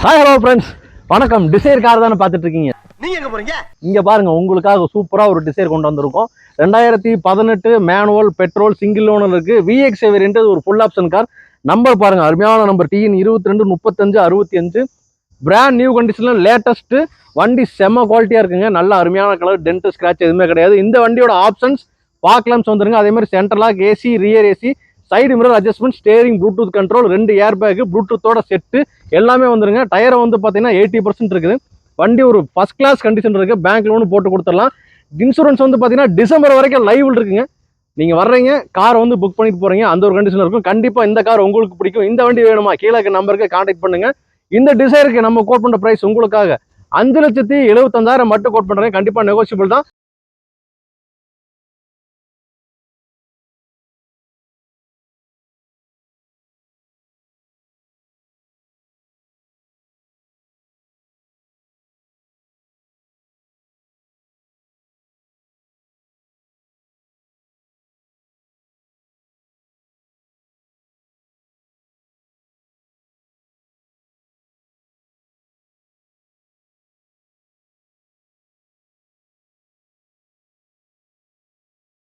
Hi hello friends, வணக்கம். Desire car தானே பார்த்துட்டு இருக்கீங்க. நீங்க எங்க போறீங்க? இங்க பாருங்க, உங்களுக்காக சூப்பரா ஒரு டிசைர் கொண்டு வந்திருக்கோம். 2018 மேனுவல் பெட்ரோல் சிங்கிள் ஓனர் இருக்கு. விஎக்ஸ் வேரியன்ட் ஒரு ஃபுல் ஆப்ஷன் கார். நம்பர் பாருங்க, அருமையான நம்பர் TN 223565. பிராண்ட் நியூ கண்டிஷன்ல லேட்டஸ்ட் வண்டி, செம்ம குவாலிட்டியா இருக்குங்க. நல்ல அருமையான கலர், டென்ட் ஸ்கிராச் எதுவுமே கிடையாது. இந்த வண்டியோட ஆப்ஷன்ஸ் பார்க்கலாம்ஸ் வந்துருங்க. அதே மாதிரி central lock, AC, rear AC, side mirror adjustment, steering Bluetooth control, 2 air bag, ப்ளூடூத்தோட செட்டு எல்லாமே வந்துருங்க. டயரை வந்து பார்த்தீங்கன்னா 80% இருக்குது. வண்டி ஒரு ஃபர்ஸ்ட் கிளாஸ் கண்டிஷன் இருக்கு. பேங்க் லோன் போட்டு கொடுத்துடலாம். இன்சூரன்ஸ் வந்து பார்த்தீங்கன்னா டிசம்பர் வரைக்கும் லைவ் இருக்குங்க. நீங்க வர்றீங்க, கார் வந்து புக் பண்ணிட்டு போறீங்க, அந்த ஒரு கண்டிஷன் இருக்கும். கண்டிப்பா இந்த கார் உங்களுக்கு பிடிக்கும். இந்த வண்டி வேணுமா, கீழே இருக்க நம்பருக்கு கான்டாக்ட் பண்ணுங்க. இந்த டிசைருக்கு நம்ம கோட் பண்ற பிரைஸ் உங்களுக்காக 5,75,000 மட்டும் கோட் பண்றேன். கண்டிப்பா நெகோசியபிள் தான்.